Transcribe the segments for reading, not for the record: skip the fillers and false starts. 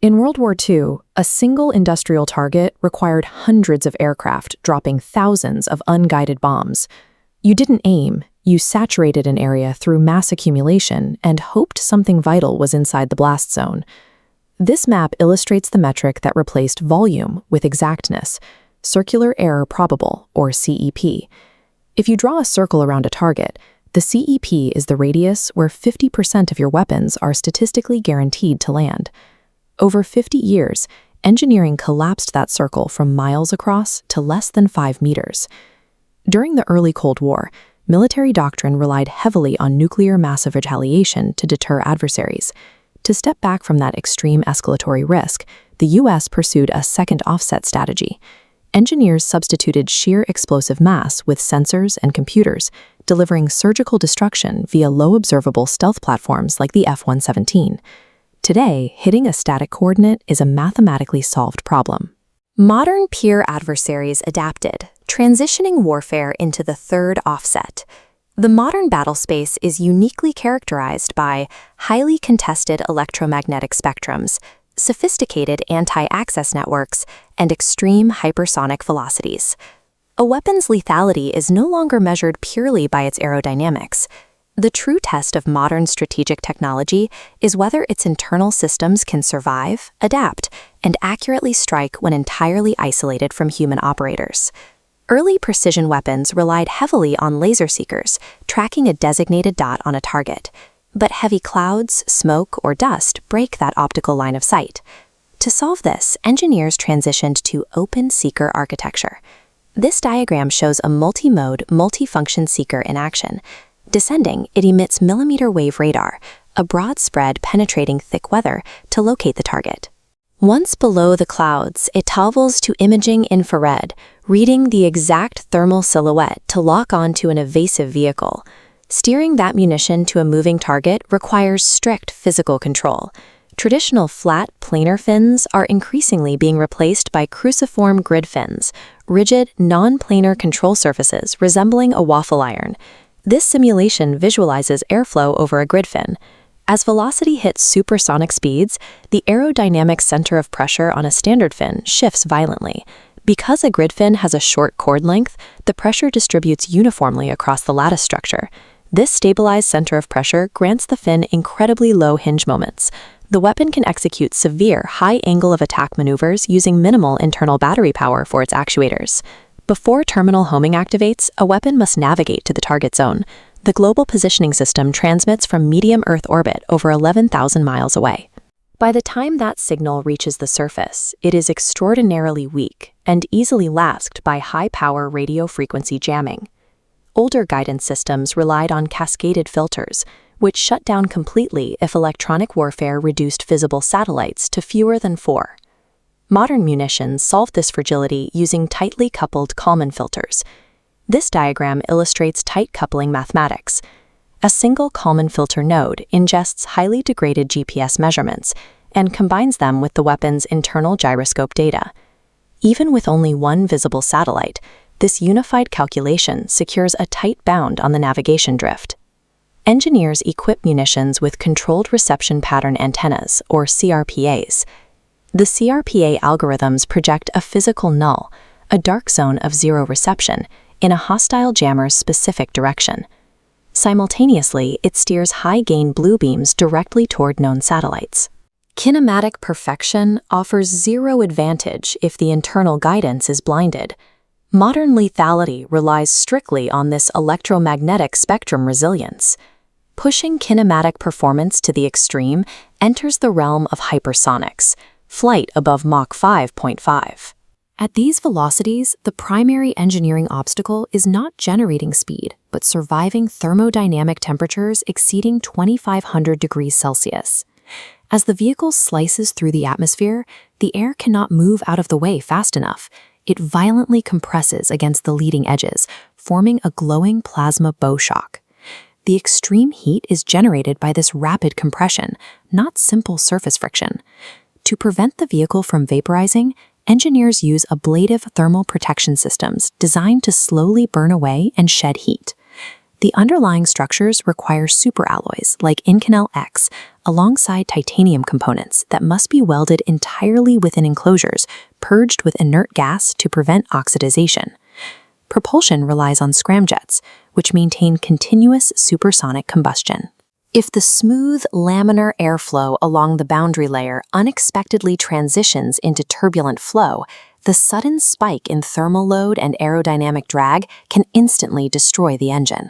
In World War II, a single industrial target required hundreds of aircraft dropping thousands of unguided bombs. You didn't aim, you saturated an area through mass accumulation and hoped something vital was inside the blast zone. This map illustrates the metric that replaced volume with exactness, circular error probable, or CEP. If you draw a circle around a target, the CEP is the radius where 50% of your weapons are statistically guaranteed to land. Over 50 years, engineering collapsed that circle from miles across to less than 5 meters. During the early Cold War, military doctrine relied heavily on nuclear massive retaliation to deter adversaries. To step back from that extreme escalatory risk, the U.S. pursued a second offset strategy. Engineers substituted sheer explosive mass with sensors and computers, delivering surgical destruction via low observable stealth platforms like the F-117. Today, hitting a static coordinate is a mathematically solved problem. Modern peer adversaries adapted, transitioning warfare into the third offset. The modern battlespace is uniquely characterized by highly contested electromagnetic spectrums, sophisticated anti-access networks, and extreme hypersonic velocities. A weapon's lethality is no longer measured purely by its aerodynamics. The true test of modern strategic technology is whether its internal systems can survive, adapt, and accurately strike when entirely isolated from human operators. Early precision weapons relied heavily on laser seekers, tracking a designated dot on a target. But heavy clouds, smoke, or dust break that optical line of sight. To solve this, engineers transitioned to open seeker architecture. This diagram shows a multi-mode, multi-function seeker in action. Descending, it emits millimeter wave radar, a broad spread penetrating thick weather, to locate the target. Once below the clouds, it toggles to imaging infrared, reading the exact thermal silhouette to lock onto an evasive vehicle. Steering that munition to a moving target requires strict physical control. Traditional flat, planar fins are increasingly being replaced by cruciform grid fins, rigid, non-planar control surfaces resembling a waffle iron. This simulation visualizes airflow over a grid fin. As velocity hits supersonic speeds, the aerodynamic center of pressure on a standard fin shifts violently. Because a grid fin has a short chord length, the pressure distributes uniformly across the lattice structure. This stabilized center of pressure grants the fin incredibly low hinge moments. The weapon can execute severe, high angle of attack maneuvers using minimal internal battery power for its actuators. Before terminal homing activates, a weapon must navigate to the target zone. The global positioning system transmits from medium Earth orbit over 11,000 miles away. By the time that signal reaches the surface, it is extraordinarily weak and easily masked by high-power radio frequency jamming. Older guidance systems relied on cascaded filters, which shut down completely if electronic warfare reduced visible satellites to fewer than 4. Modern munitions solve this fragility using tightly coupled Kalman filters. This diagram illustrates tight coupling mathematics. A single Kalman filter node ingests highly degraded GPS measurements and combines them with the weapon's internal gyroscope data. Even with only one visible satellite, this unified calculation secures a tight bound on the navigation drift. Engineers equip munitions with controlled reception pattern antennas, or CRPAs. The CRPA algorithms project a physical null, a dark zone of zero reception, in a hostile jammer's specific direction. Simultaneously, it steers high-gain blue beams directly toward known satellites. Kinematic perfection offers zero advantage if the internal guidance is blinded. Modern lethality relies strictly on this electromagnetic spectrum resilience. Pushing kinematic performance to the extreme enters the realm of hypersonics, flight above Mach 5.5. At these velocities, the primary engineering obstacle is not generating speed, but surviving thermodynamic temperatures exceeding 2,500 degrees Celsius. As the vehicle slices through the atmosphere, the air cannot move out of the way fast enough. It violently compresses against the leading edges, forming a glowing plasma bow shock. The extreme heat is generated by this rapid compression, not simple surface friction. To prevent the vehicle from vaporizing, engineers use ablative thermal protection systems designed to slowly burn away and shed heat. The underlying structures require superalloys like Inconel X alongside titanium components that must be welded entirely within enclosures, purged with inert gas to prevent oxidization. Propulsion relies on scramjets, which maintain continuous supersonic combustion. If the smooth, laminar airflow along the boundary layer unexpectedly transitions into turbulent flow, the sudden spike in thermal load and aerodynamic drag can instantly destroy the engine.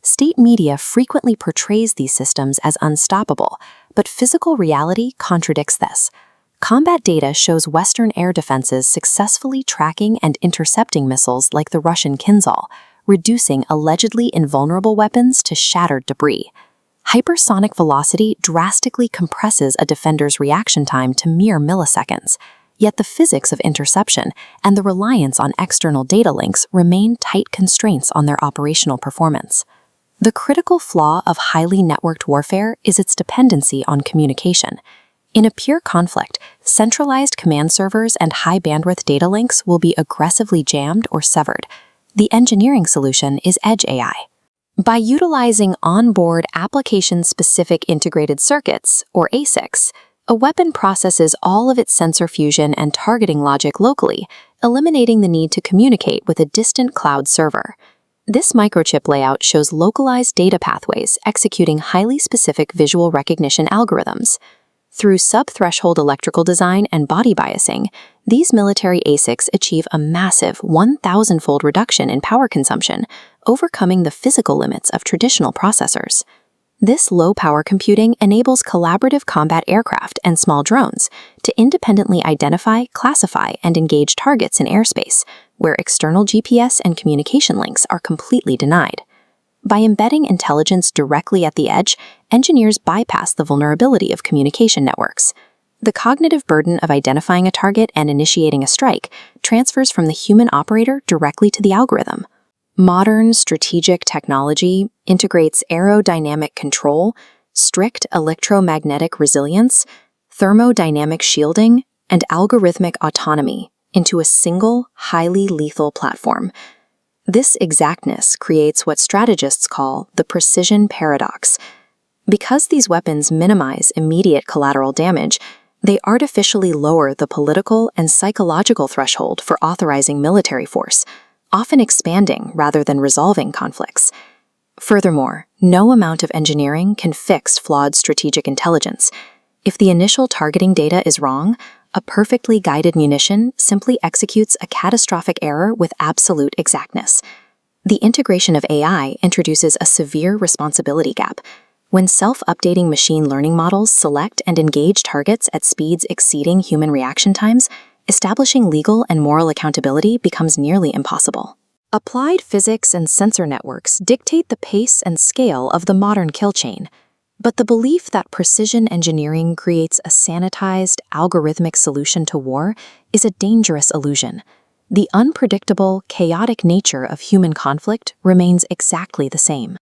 State media frequently portrays these systems as unstoppable, but physical reality contradicts this. Combat data shows Western air defenses successfully tracking and intercepting missiles like the Russian Kinzhal, reducing allegedly invulnerable weapons to shattered debris. Hypersonic velocity drastically compresses a defender's reaction time to mere milliseconds, yet the physics of interception and the reliance on external data links remain tight constraints on their operational performance. The critical flaw of highly networked warfare is its dependency on communication. In a pure conflict, centralized command servers and high-bandwidth data links will be aggressively jammed or severed. The engineering solution is Edge AI. By utilizing onboard application-specific integrated circuits, or ASICs, a weapon processes all of its sensor fusion and targeting logic locally, eliminating the need to communicate with a distant cloud server. This microchip layout shows localized data pathways executing highly specific visual recognition algorithms. Through sub-threshold electrical design and body biasing, these military ASICs achieve a massive 1,000-fold reduction in power consumption, overcoming the physical limits of traditional processors. This low-power computing enables collaborative combat aircraft and small drones to independently identify, classify, and engage targets in airspace, where external GPS and communication links are completely denied. By embedding intelligence directly at the edge, engineers bypass the vulnerability of communication networks. The cognitive burden of identifying a target and initiating a strike transfers from the human operator directly to the algorithm. Modern strategic technology integrates aerodynamic control, strict electromagnetic resilience, thermodynamic shielding, and algorithmic autonomy into a single, highly lethal platform. This exactness creates what strategists call the precision paradox. Because these weapons minimize immediate collateral damage, they artificially lower the political and psychological threshold for authorizing military force, often expanding rather than resolving conflicts. Furthermore, no amount of engineering can fix flawed strategic intelligence. If the initial targeting data is wrong, a perfectly guided munition simply executes a catastrophic error with absolute exactness. The integration of AI introduces a severe responsibility gap. When self-updating machine learning models select and engage targets at speeds exceeding human reaction times, establishing legal and moral accountability becomes nearly impossible. Applied physics and sensor networks dictate the pace and scale of the modern kill chain. But the belief that precision engineering creates a sanitized, algorithmic solution to war is a dangerous illusion. The unpredictable, chaotic nature of human conflict remains exactly the same.